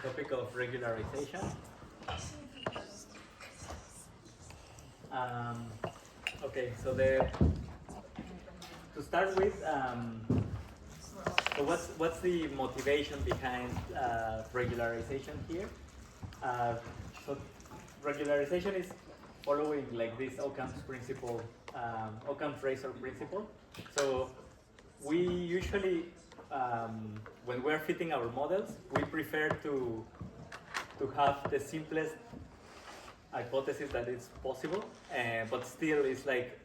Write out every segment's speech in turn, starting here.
topic of regularization. Um, okay, so to start with, so what's the motivation behind regularization here? So regularization is following like this Occam's principle, Occam's razor principle. So we usually, when we're fitting our models, we prefer to have the simplest hypothesis that is possible, but still it's like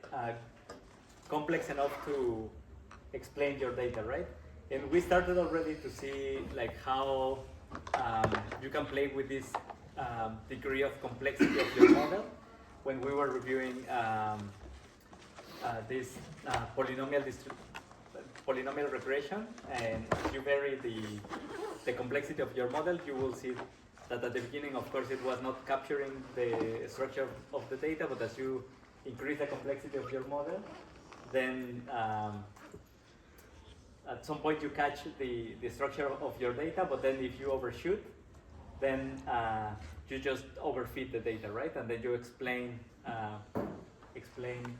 complex enough to explain your data, right? And we started already to see like how you can play with this degree of complexity of your model when we were reviewing this polynomial regression. And as you vary the complexity of your model, you will see that at the beginning, of course, it was not capturing the structure of the data, but as you increase the complexity of your model, then at some point you catch the structure of your data, but then if you overshoot, then you just overfit the data, right? And then you explain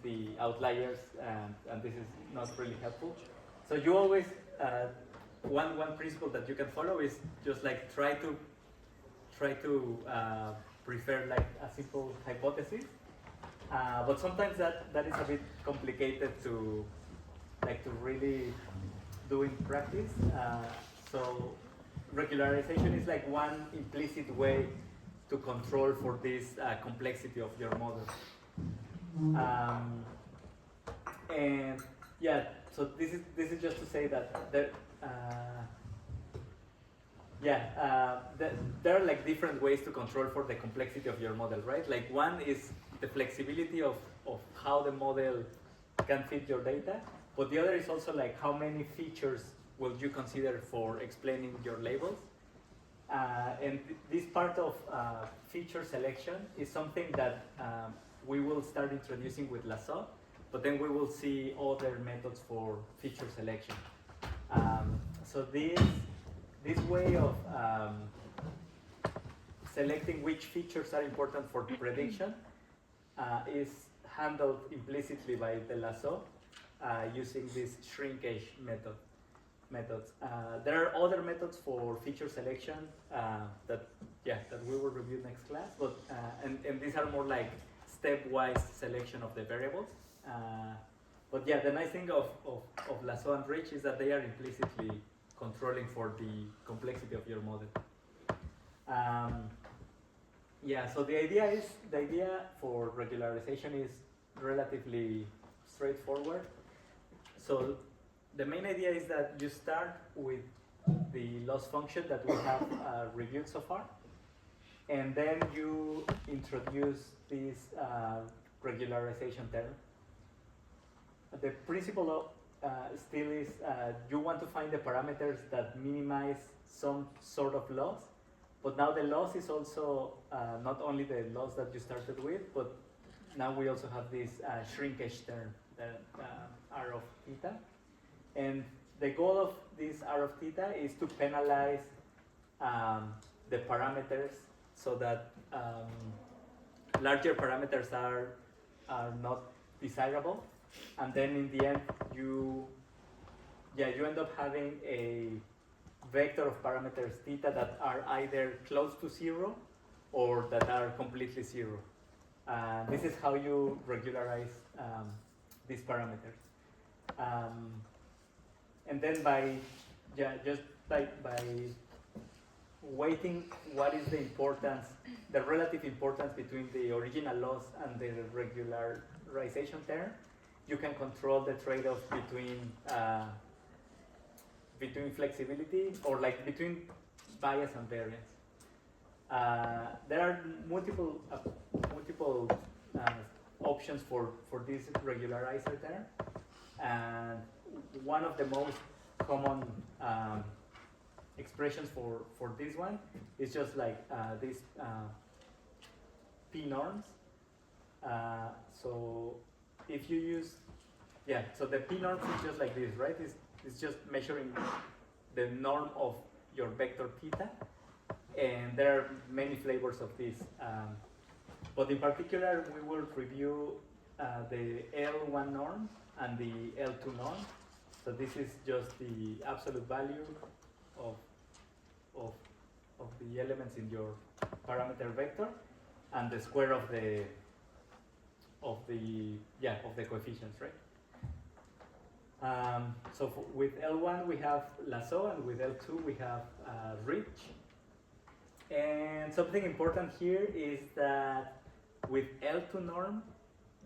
the outliers, and this is not really helpful. So you always, one principle that you can follow is just like try to prefer like a simple hypothesis, but sometimes that is a bit complicated to really do in practice. So regularization is like one implicit way to control for this complexity of your model. And yeah, so this is just to say that there are like different ways to control for the complexity of your model, right? Like one is the flexibility of how the model can fit your data, but the other is also like how many features will you consider for explaining your labels. And this part of feature selection is something that we will start introducing with Lasso, but then we will see other methods for feature selection. So this way of selecting which features are important for prediction is handled implicitly by the Lasso using this shrinkage methods. There are other methods for feature selection that we will review next class, but and these are more like stepwise selection of the variables. But yeah, the nice thing of Lasso and Rich is that they are implicitly controlling for the complexity of your model. So the idea for regularization is relatively straightforward. So the main idea is that you start with the loss function that we have reviewed so far, and then you introduce this regularization term. The principle still is you want to find the parameters that minimize some sort of loss, but now the loss is also not only the loss that you started with, but now we also have this shrinkage term, the R of theta. And the goal of this R of theta is to penalize the parameters so that larger parameters are not desirable. And then in the end, you end up having a vector of parameters theta that are either close to zero or that are completely zero. This is how you regularize these parameters. And then by weighting what is the relative importance between the original loss and the regularization term, you can control the trade-off between flexibility or like between bias and variance. There are multiple options for this regularizer term, and one of the most common expressions for this one is just like these p norms. So if you use, so the p norms is just like this, right? It's just measuring the norm of your vector theta, and there are many flavors of this. But in particular, we will review the L1 norm and the L2 norm. So this is just the absolute value of, of, of the elements in your parameter vector and the square of the coefficients, right? So with L1 we have lasso, and with L2 we have reach. And something important here is that with L2 norm,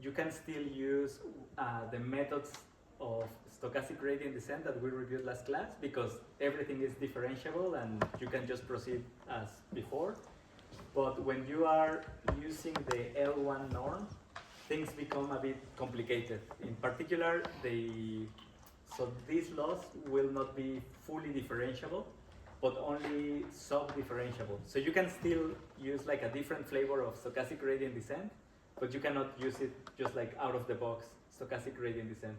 you can still use the methods of stochastic gradient descent that we reviewed last class, because everything is differentiable and you can just proceed as before. But when you are using the L1 norm, things become a bit complicated. In particular, so these laws will not be fully differentiable, but only sub-differentiable. So you can still use like a different flavor of stochastic gradient descent, but you cannot use it just like out of the box stochastic gradient descent.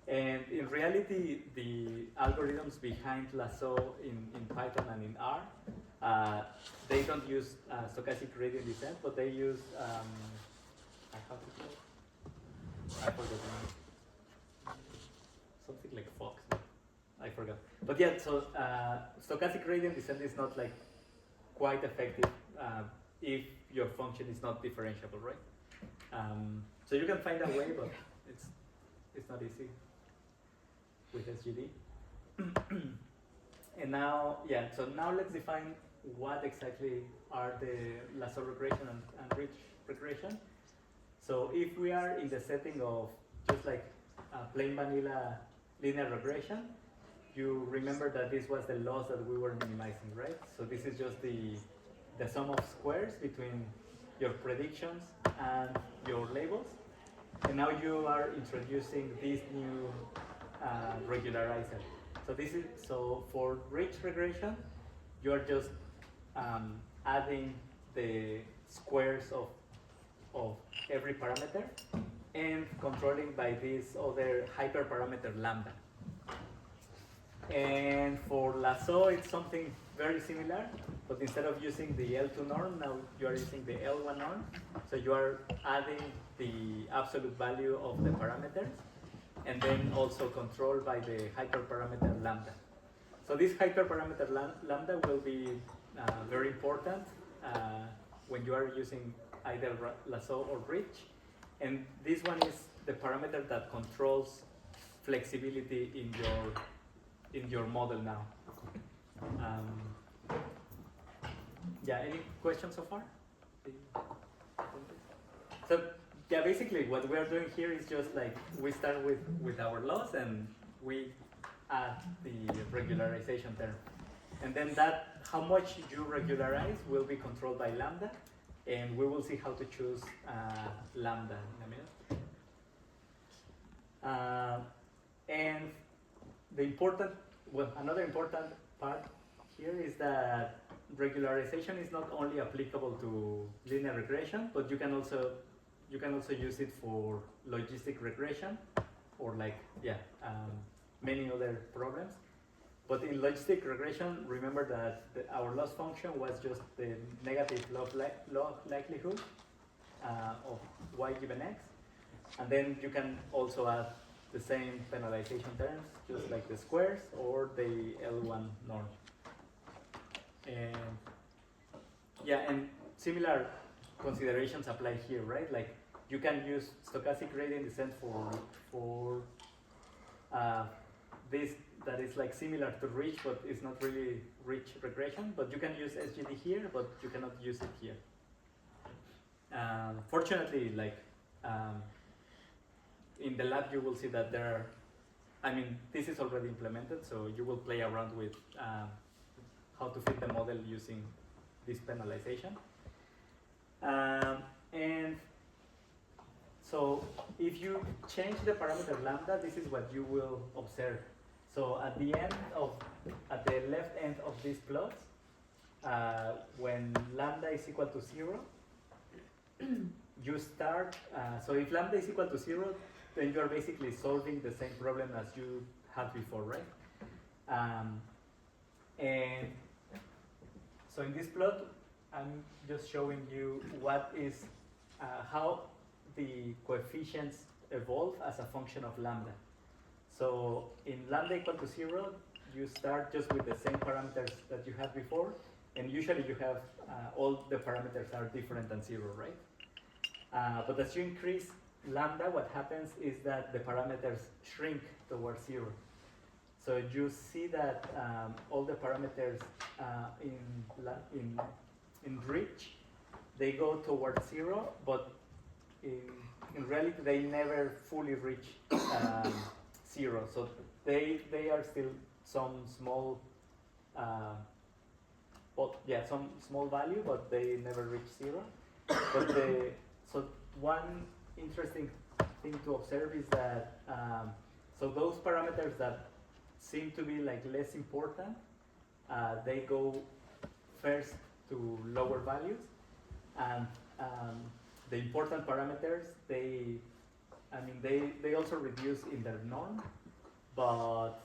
And in reality, the algorithms behind lasso in Python and in R, they don't use stochastic gradient descent, but they use, I forgot the name. Something like Fox, I forgot. But yeah, so stochastic gradient descent is not like quite effective if your function is not differentiable, right? So you can find a way, but it's not easy with SGD. And now, yeah, so now let's define what exactly are the lasso regression and ridge regression. So if we are in the setting of just like plain vanilla linear regression, you remember that this was the loss that we were minimizing, right? So this is just the sum of squares between your predictions and your labels. And now you are introducing this new regularizer. So for ridge regression, you are just adding the squares of every parameter and controlling by this other hyperparameter lambda. And for lasso, it's something very similar, but instead of using the L2 norm, now you are using the L1 norm. So you are adding the absolute value of the parameters, and then also controlled by the hyperparameter lambda. So this hyperparameter lambda will be very important when you are using either lasso or ridge. And this one is the parameter that controls flexibility in your model now. Yeah, any questions so far? So yeah, basically what we are doing here is just like we start with our laws and we add the regularization term. And then that, how much you regularize will be controlled by lambda, and we will see how to choose lambda in a minute. And another important part here is that regularization is not only applicable to linear regression, but you can also use it for logistic regression, or like many other problems. But in logistic regression, remember that our loss function was just the negative log likelihood of y given x, and then you can also add the same penalization terms, just like the squares or the L1 norm. And yeah, and similar considerations apply here, right? Like you can use stochastic gradient descent for this that is like similar to ridge, but it's not really ridge regression. But you can use SGD here, but you cannot use it here. Fortunately, like in the lab, you will see that this is already implemented, so you will play around with how to fit the model using this penalization. And so if you change the parameter lambda, this is what you will observe. So at the left end of this plot, when lambda is equal to 0, you start, so if lambda is equal to 0, then you are basically solving the same problem as you had before, right? And So in this plot, I'm just showing you what is, how the coefficients evolve as a function of lambda. So in lambda equal to 0, you start just with the same parameters that you had before, and usually you have all the parameters are different than 0, right? But as you increase lambda, what happens is that the parameters shrink towards 0. So you see that all the parameters in reach, they go towards 0, but in reality they never fully reach 0. So they are still some small, some small value, but they never reach 0. But so one interesting thing to observe is that so those parameters that seem to be like less important, they go first to lower values, and the important parameters, they also reduce in their norm, but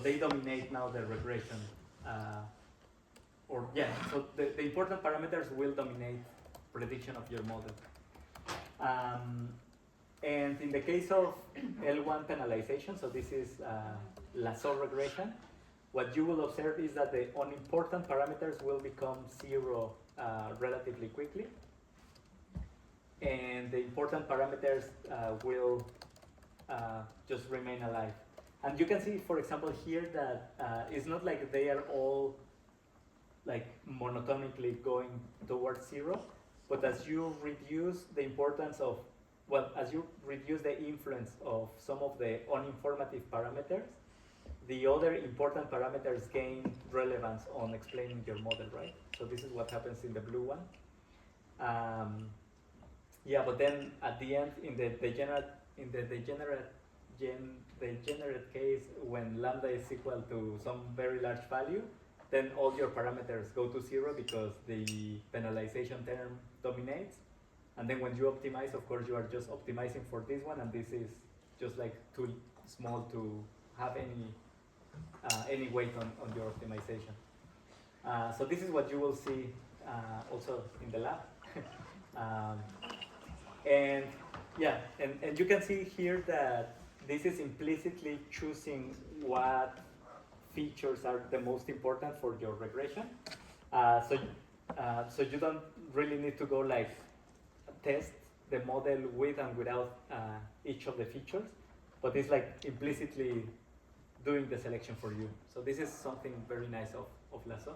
they dominate now the regression. So the important parameters will dominate prediction of your model. And in the case of L1 penalization, so this is lasso regression, what you will observe is that the unimportant parameters will become 0 relatively quickly, and the important parameters will just remain alive. And you can see, for example, here that it's not like they are all like monotonically going towards 0, but as you reduce the importance of, as you reduce the influence of some of the uninformative parameters, the other important parameters gain relevance on explaining your model, right? So this is what happens in the blue one. But then at the end, in the degenerate case, when lambda is equal to some very large value, then all your parameters go to 0 because the penalization term dominates. And then when you optimize, of course, you are just optimizing for this one, and this is just like too small to have any weight on your optimization. So this is what you will see also in the lab. And you can see here that this is implicitly choosing what features are the most important for your regression. So you don't really need to go like test the model with and without each of the features, but it's like implicitly doing the selection for you. So this is something very nice of Lasso.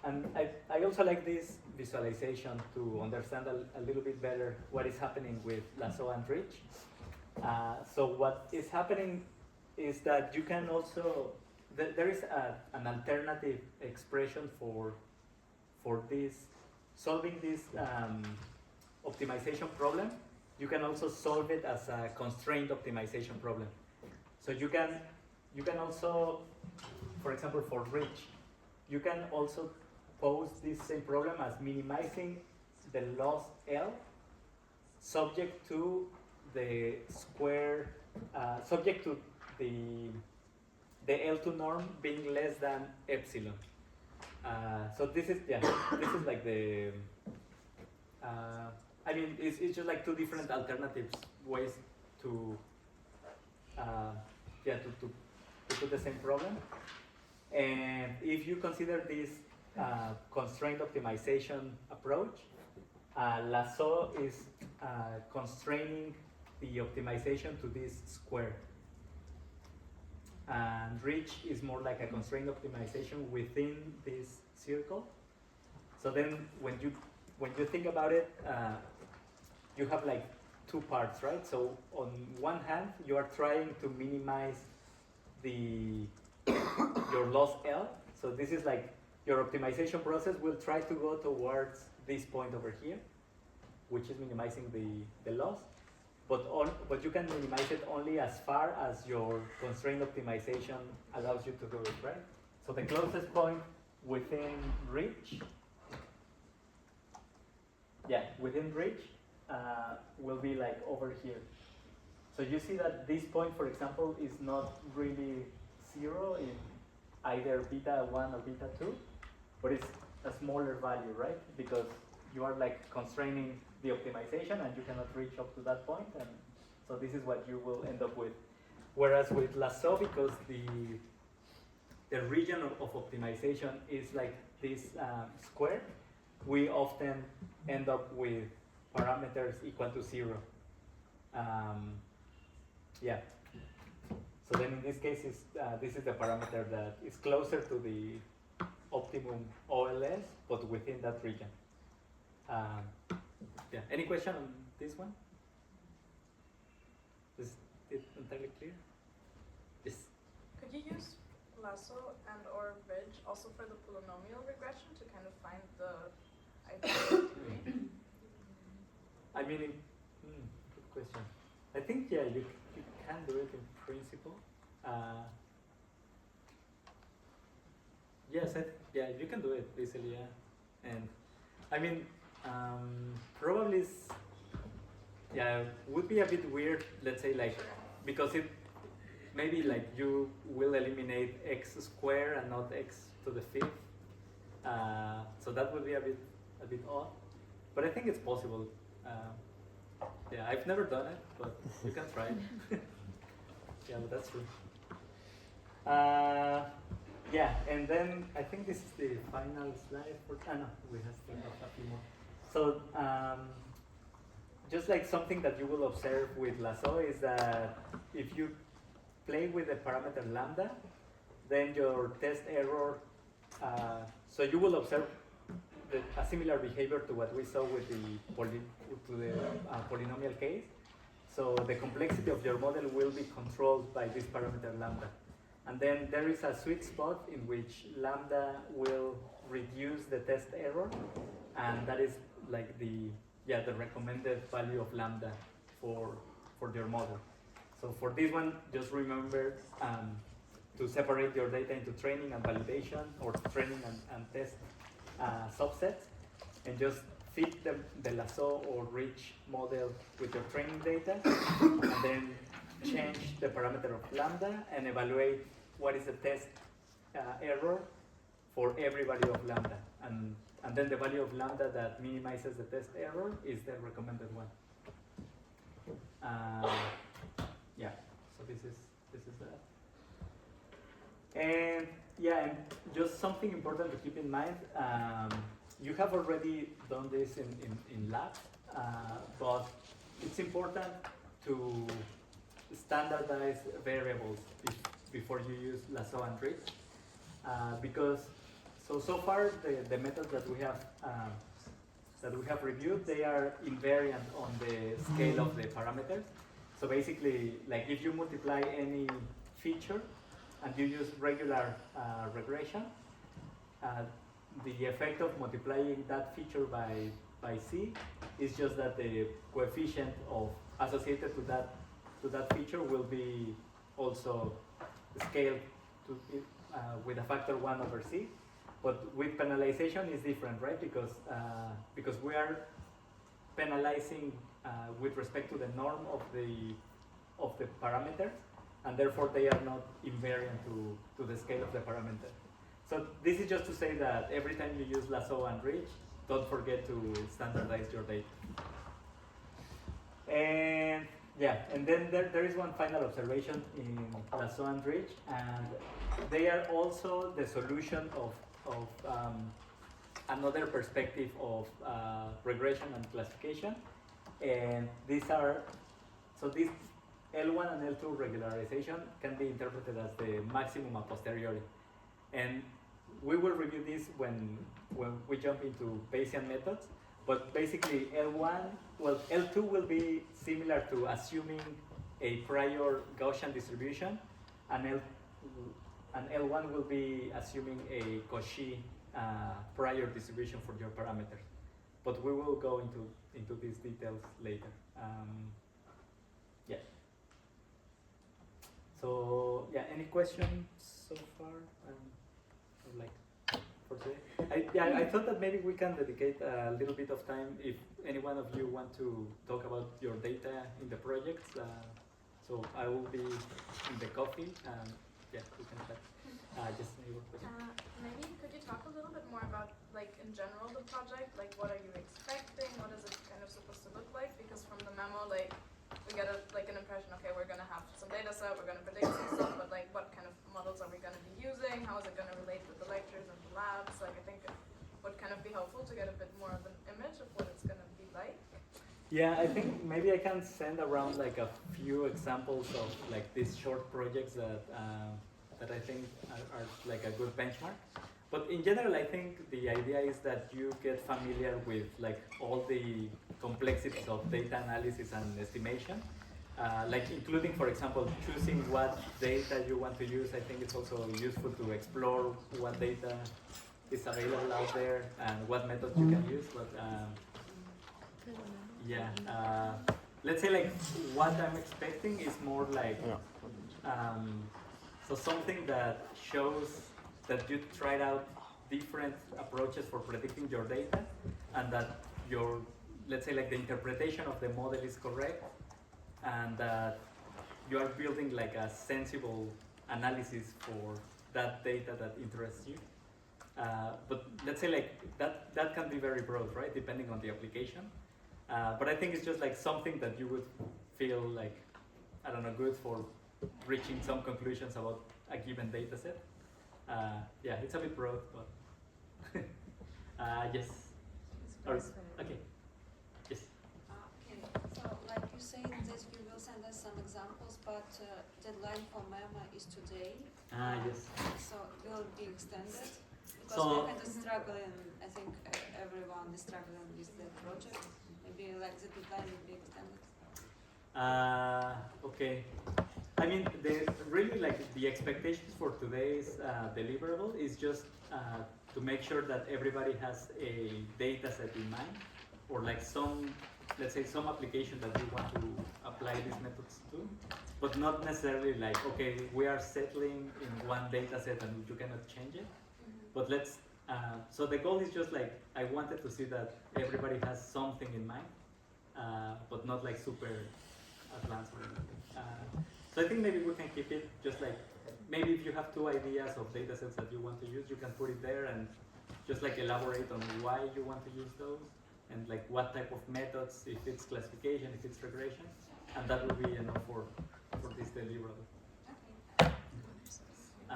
And I also like this visualization to understand a little bit better what is happening with Lasso and Rich. So what is happening is that you can also, there is an alternative expression for this, solving this optimization problem. You can also solve it as a constrained optimization problem. So you can also, for example, for Rich, you can also pose this same problem as minimizing the loss L subject to the square, subject to the L2 norm being less than epsilon. So this is like the, it's just like two different alternatives ways to put the same problem. And if you consider this constrained optimization approach, Lasso is constraining the optimization to this square. And Rich is more like a constrained optimization within this circle. So then when you think about it, you have like two parts, right? So on one hand, you are trying to minimize your loss L. So this is like your optimization process will try to go towards this point over here, which is minimizing the loss. But you can minimize it only as far as your constrained optimization allows you to do it, right? So the closest point within Rich, will be like over here. So you see that this point, for example, is not really 0 in either beta 1 or beta 2, but it's a smaller value, right? Because you are like constraining the optimization and you cannot reach up to that point, and so this is what you will end up with. Whereas with lasso, because the region of optimization is like this square, we often end up with parameters equal to 0. Yeah. So then in this case, this is the parameter that is closer to the optimum OLS, but within that region. Yeah. Any question on this one? Is it entirely clear? Yes. Could you use lasso and or ridge also for the polynomial regression to kind of find the ideal theory? I mean, good question. I think, yeah, you can do it in principle. Yes, yeah, you can do it easily, yeah. And I mean, probably, yeah, would be a bit weird, let's say, like, because it maybe like you will eliminate x squared and not x to the 5th. So that would be a bit odd, but I think it's possible. Yeah, I've never done it, but you can try it. Yeah, but that's true. Yeah, and then I think this is the final slide for. No, we have still a few more. So just like something that you will observe with lasso is that if you play with the parameter lambda, then your test error. So you will observe a similar behavior to what we saw with the polynomial case. So the complexity of your model will be controlled by this parameter lambda. And then there is a sweet spot in which lambda will reduce the test error, and that is like the recommended value of lambda for your model. So for this one, just remember to separate your data into training and validation, or training and test subsets, and just fit the lasso or rich model with your training data, and then change the parameter of lambda and evaluate what is the test error for every value of lambda. And then the value of lambda that minimizes the test error is the recommended one. Yeah, so this is that. And yeah, and just something important to keep in mind, you have already done this in lab, but it's important to standardize variables before you use lasso and ridge, because so far the methods that we have reviewed, they are invariant on the scale of the parameters. So basically, like if you multiply any feature and you use regular regression, the effect of multiplying that feature by C is just that the coefficient associated to that feature will be also scaled with a factor 1 over C. But with penalization is different, right? Because we are penalizing with respect to the norm of the parameters, and therefore they are not invariant to the scale of the parameter. So this is just to say that every time you use lasso and ridge, don't forget to standardize your data. And yeah, and then there is one final observation in lasso and ridge, and they are also the solution of another perspective of regression and classification. And these L1 and L2 regularization can be interpreted as the maximum a posteriori. And we will review this when we jump into Bayesian methods. But basically L2 will be similar to assuming a prior Gaussian distribution, and L1 will be assuming a Cauchy prior distribution for your parameters. But we will go into these details later. Yeah. So yeah, any questions so far? For today, I thought that maybe we can dedicate a little bit of time if any one of you want to talk about your data in the projects. So I will be in the coffee. yeah, we can chat. Just maybe one question. Maybe could you talk a little bit more about, like, in general the project? Like, what are you expecting? What is it kind of supposed to look like? Because from the memo, like, we get an impression. Okay, we're gonna have some data set. We're gonna predict some stuff, but like, what kind of models are we gonna be using? How is it gonna relate with the lectures and the labs? Like, I think it would kind of be helpful to get a bit more of an image of what it's gonna be like. Yeah, I think maybe I can send around like a few examples of like these short projects that I think are like a good benchmark. But in general, I think the idea is that you get familiar with like all the complexities of data analysis and estimation, like including, for example, choosing what data you want to use. I think it's also useful to explore what data is available out there and what methods you can use. But yeah, let's say like what I'm expecting is more like so something that shows that you tried out different approaches for predicting your data, and that your, let's say like the interpretation of the model is correct, and that you are building like a sensible analysis for that data that interests you. But let's say like that can be very broad, right? Depending on the application. But I think it's just like something that you would feel like, I don't know, good for reaching some conclusions about a given data set. Yeah, it's a bit broad, but yes. Or, okay. Yes. Okay, so like you say that you will send us some examples, but deadline for memo is today. Yes. So will it be extended? Because So, we're kind of struggling, I think everyone is struggling with the project. Maybe like the deadline will be extended. Okay. I mean, really like the expectations for today's deliverable is just to make sure that everybody has a data set in mind, or like some, let's say some application that you want to apply these methods to, but not necessarily like, okay, we are settling in one data set and you cannot change it. But let's, so the goal is just like, I wanted to see that everybody has something in mind, but not like super advanced or anything. So I think maybe we can keep it just like, maybe if you have two ideas of data sets that you want to use, you can put it there and just like elaborate on why you want to use those, and like what type of methods, if it's classification, if it's regression, and that will be enough for this deliverable. Okay. Yes. I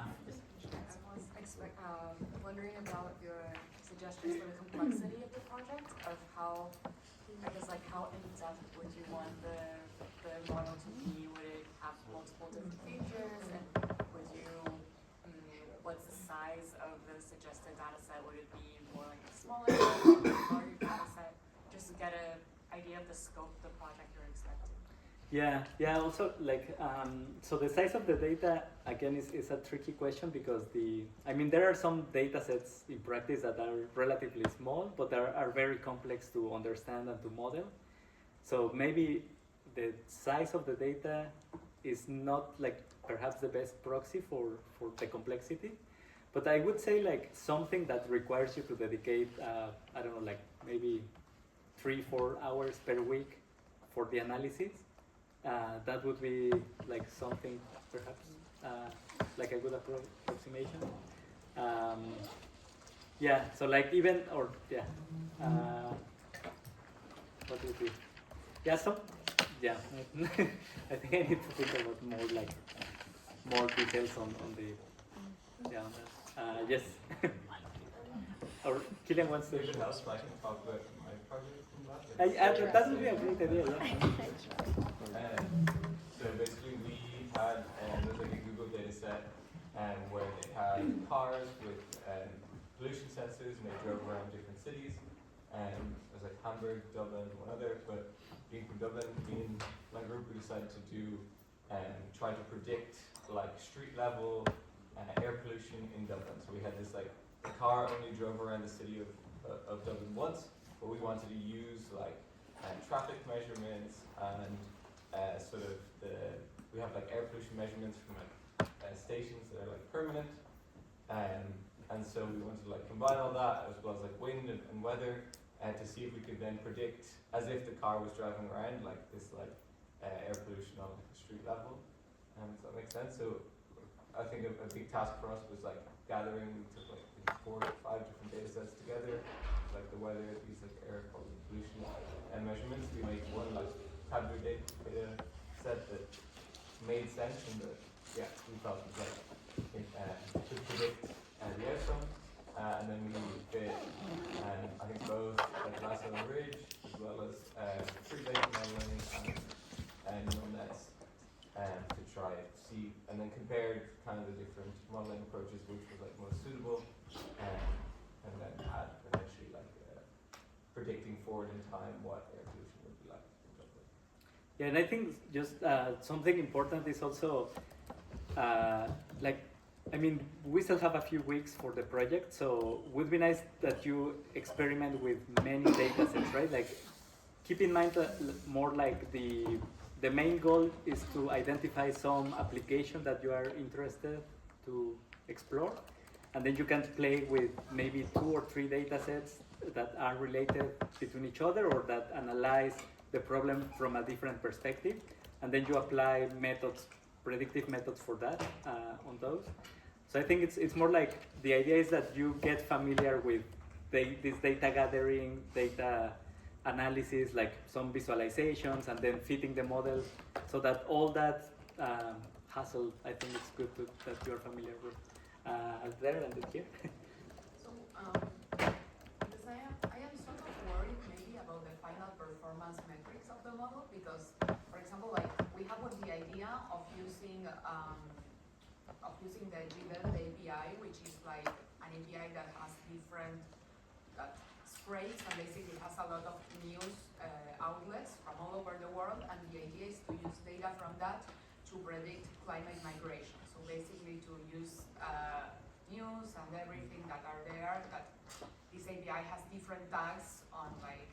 was wondering about your suggestions for the complexity of the project, of how, I guess, like how in depth would you want the model to be? Would it have multiple different features, and would you, what's the size of the suggested data set? Would it be more like a smaller data set, a larger data set? Just to get an idea of the scope of the project you're expecting. Yeah. Also, like, so the size of the data again is a tricky question, because I mean, there are some data sets in practice that are relatively small, but are very complex to understand and to model. So maybe the size of the data is not like perhaps the best proxy for the complexity. But I would say like something that requires you to dedicate, I don't know, like maybe 3-4 hours per week for the analysis. That would be like something perhaps like a good approximation. Yeah, so like even, or yeah, what would be? Yeah, yeah, I think I need to think about more details on the, yeah, on that. Yes. Or Killian wants to. If it helps, I can talk about my project. That would be a great idea, yeah. So basically we had, there's like a Google data set where they had cars with pollution sensors, and they drove around different cities. It was like Hamburg, Dublin, one other, but being from Dublin, me and my group, we decided to do, try to predict like street level air pollution in Dublin. So we had this like, the car only drove around the city of Dublin once, but we wanted to use like traffic measurements and sort of we have like air pollution measurements from like stations that are like permanent, and so we wanted to like combine all that as well as like wind and weather to see if we could then predict, as if the car was driving around, like this like air pollution on like the street level. Does that make sense? So I think a big task for us was like gathering, we took like I think 4 or 5 different data sets together, like the weather, these like air quality, pollution, and measurements to make one like tabular data set that made sense and that we felt was like could predict the outcome, and then we did I think both like lasso and ridge as well as predictive modeling and neural nets to try to see, and then compared kind of the different modeling approaches which was like most suitable, and then had eventually like predicting forward in time what air pollution would be like. Yeah, and I think just something important is also like, I mean, we still have a few weeks for the project, so it would be nice that you experiment with many data sets, right? Like, keep in mind that more like the main goal is to identify some application that you are interested to explore, and then you can play with maybe 2 or 3 data sets that are related between each other or that analyze the problem from a different perspective, and then you apply methods, predictive methods for that on those. So I think it's more like the idea is that you get familiar with this data gathering, data analysis, like some visualizations, and then fitting the model, so that all that hassle, I think it's good that you're familiar with there and here. So, because I am sort of worried maybe about the final performance metrics of the model, because, for example, like we have the idea of using the Rebuild API, which is like an API that has different that scrapes and basically has a lot of news outlets from all over the world, and the idea is to use data from that to predict climate migration. So basically to use news and everything that are there, that this API has different tags on like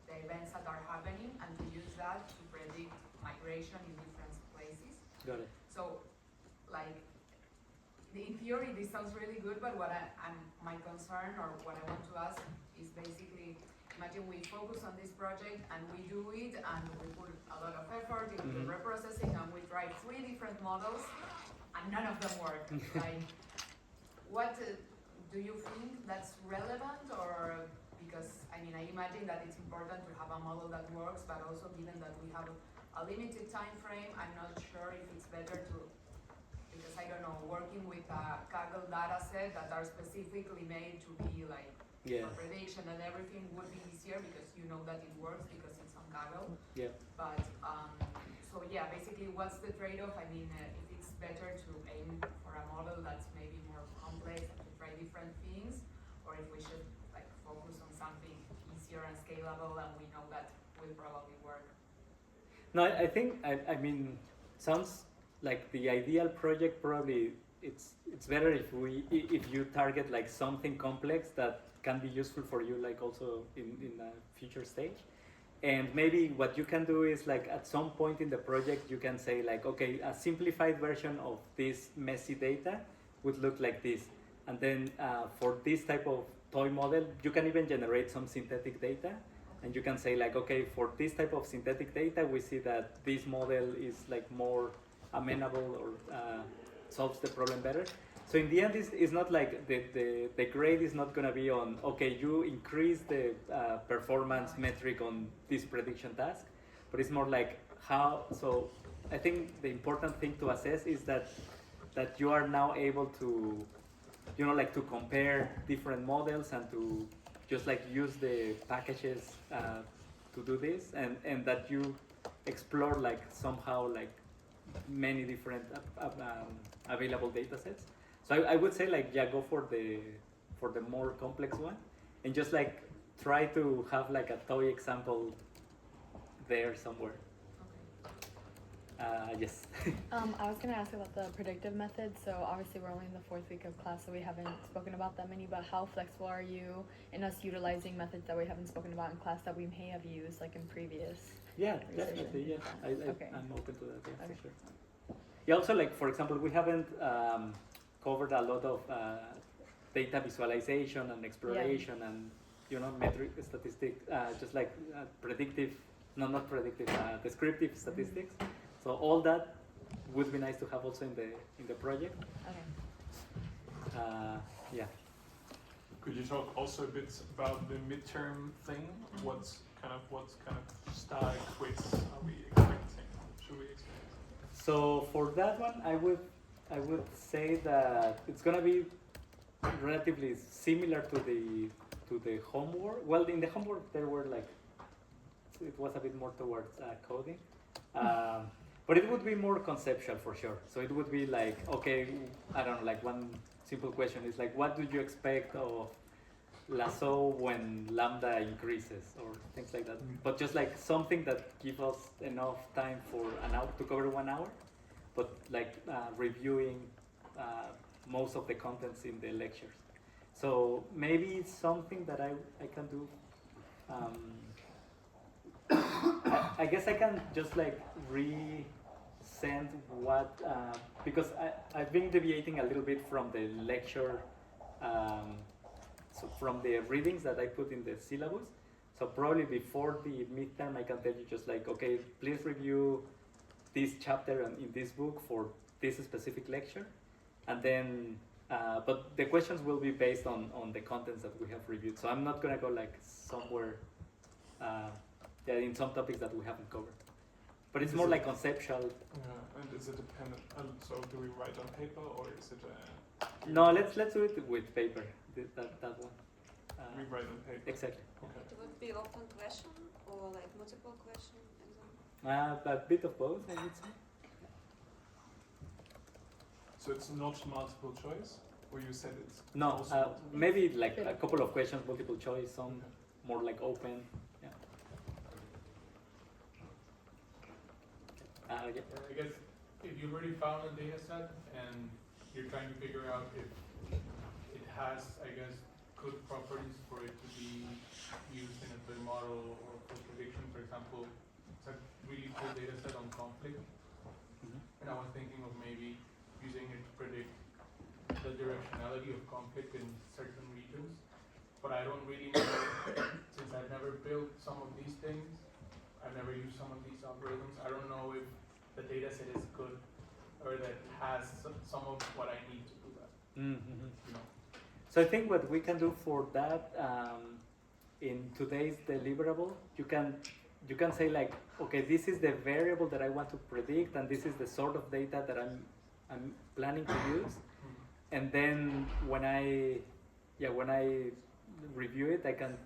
the events that are happening, and to use that to predict migration in different places. Got it. So, like, in theory, this sounds really good, but what my concern or what I want to ask is basically, imagine we focus on this project and we do it and we put a lot of effort into the reprocessing and we try 3 different models and none of them work. Like, what do you think that's relevant, or because I mean, I imagine that it's important to have a model that works, but also given that we have a limited time frame, I'm not sure if it's better to, because I don't know, working with a Kaggle data set that are specifically made to be like for prediction and everything would be easier because you know that it works because it's on Kaggle. Yeah. But so yeah, basically, what's the trade-off? I mean, if it's better to aim for a model that's maybe more complex and to try different things, or if we should like focus on something easier and scalable and we know that will probably work. No, I think I mean, sounds like the ideal project. Probably it's better if you target like something complex that can be useful for you, like also in a future stage. And maybe what you can do is like at some point in the project you can say like, okay, a simplified version of this messy data would look like this, and then for this type of toy model you can even generate some synthetic data, and you can say like, okay, for this type of synthetic data we see that this model is like more amenable or solves the problem better. So in the end, it's not like the grade is not going to be on, okay, you increase the performance metric on this prediction task, but it's more like how. So I think the important thing to assess is that you are now able to, you know, like to compare different models and to just like use the packages to do this, and that you explore like somehow like many different available data sets. So I would say like, yeah, go for the more complex one, and just like try to have like a toy example there somewhere. Yes. I was going to ask about the predictive methods. So obviously we're only in the 4th week of class, so we haven't spoken about that many, but how flexible are you in us utilizing methods that we haven't spoken about in class that we may have used like in previous? Yeah, research? definitely, yeah. Okay. I'm open to that, yeah, Okay. for sure. Yeah, also like, for example, we haven't covered a lot of data visualization and exploration and, you know, metric statistics, just like predictive, no, not predictive, descriptive statistics. So all that would be nice to have also in the project. Okay. Yeah. Could you talk also a bit about the midterm thing? What kind of style quiz are we expecting? Should we expect? So for that one, I would say that it's gonna be relatively similar to the homework. Well, in the homework there were like it was a bit more towards coding, but it would be more conceptual for sure. So it would be like, okay, I don't know, like one simple question is like, what do you expect of lasso when lambda increases or things like that? But just like something that gives us enough time for an hour to cover 1 hour, but like reviewing most of the contents in the lectures. So maybe it's something that I can do. I guess I can just like resend what, because I've been deviating a little bit from the lecture, so from the readings that I put in the syllabus. So probably before the midterm, I can tell you just like, okay, please review this chapter in this book for this specific lecture. And then, but the questions will be based on the contents that we have reviewed. So I'm not gonna go like somewhere, in some topics that we haven't covered. But it's more like conceptual. Yeah, and is it dependent? So do we write on paper or is it? No, let's do it with paper. That one. We write on paper. Exactly. Okay. It would be open question or like multiple question exam? A bit of both, I would say. So it's not multiple choice, or you said it's No, also multiple? maybe like a couple of questions, multiple choice, some more like open. Yeah. Yeah. I guess if you already found a data set and you're trying to figure out if it has, I guess, good properties for it to be used in a third model or for prediction, for example, it's a really cool data set on conflict. And I was thinking of maybe using it to predict the directionality of conflict in certain regions. But I don't really know, since I've never built some of these things, I've never used some of these algorithms, I don't know if the data set is good or that has some of what I need to do that. You know? So I think what we can do for that in today's deliverable, you can say like, okay, this is the variable that I want to predict, and this is the sort of data that I'm planning to use, and then when I review it, I can.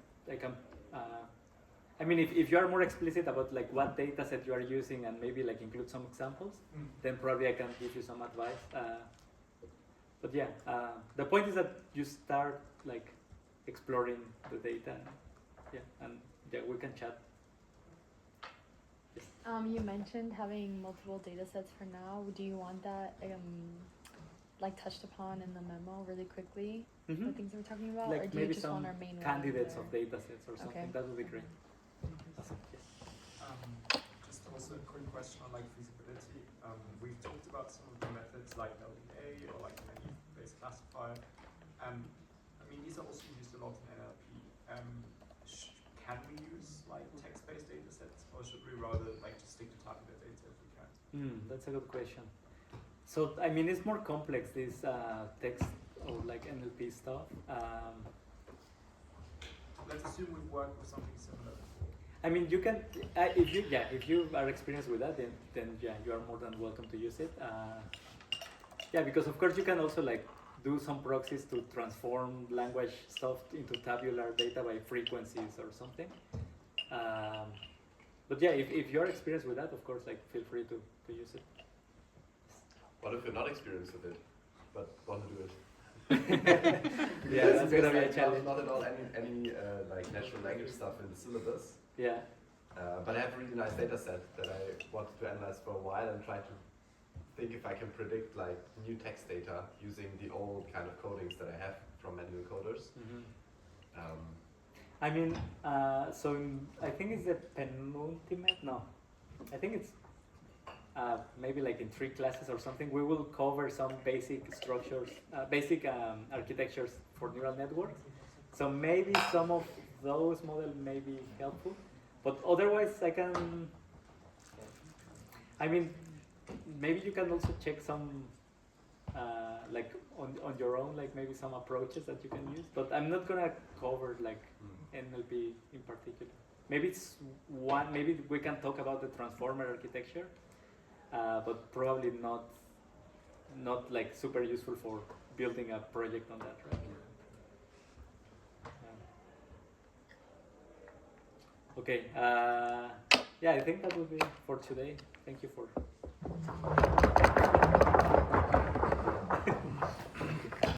I mean, if you are more explicit about like what data set you are using and maybe like include some examples, then probably I can give you some advice. But yeah, the point is that you start like exploring the data, and we can chat. Yes. You mentioned having multiple data sets for now. Do you want that like touched upon in the memo really quickly? The things that we're talking about, Like or do you maybe just some want our main candidates ones, of data sets or something. Okay. That would be great. Awesome. Yes. Just also a quick question on like feasibility. We've talked about some of the methods like LDA or like naive-based classifier. I mean, these are also used a lot in NLP. Can we use like text-based data sets, or should we rather like just stick to tabular data if we can? That's a good question. So I mean, it's more complex, this text or like NLP stuff. Let's assume we've worked with something similar before. I mean, you can if you are experienced with that, then you are more than welcome to use it. Because of course you can also like do some proxies to transform language stuff into tabular data by frequencies or something. But yeah, if you're experienced with that, of course, like feel free to use it. What if you're not experienced with it, but want to do it? Yeah, that's gonna be a like challenge. not at all any like natural language stuff in the syllabus. Yeah. But I have a really nice data set that I wanted to analyze for a while and try to think if I can predict like new text data using the old kind of codings that I have from manual coders. I mean, so I think it's the penultimate. No, I think it's maybe like in 3 classes or something. We will cover some basic structures, basic architectures for neural networks. So maybe some of those models may be helpful, but otherwise I mean, maybe you can also check some like on your own, like maybe some approaches that you can use. But I'm not gonna cover like NLP in particular. Maybe it's one. Maybe we can talk about the transformer architecture, but probably not like super useful for building a project on that, right? Okay. Yeah, I think that will be for today. Thank you for.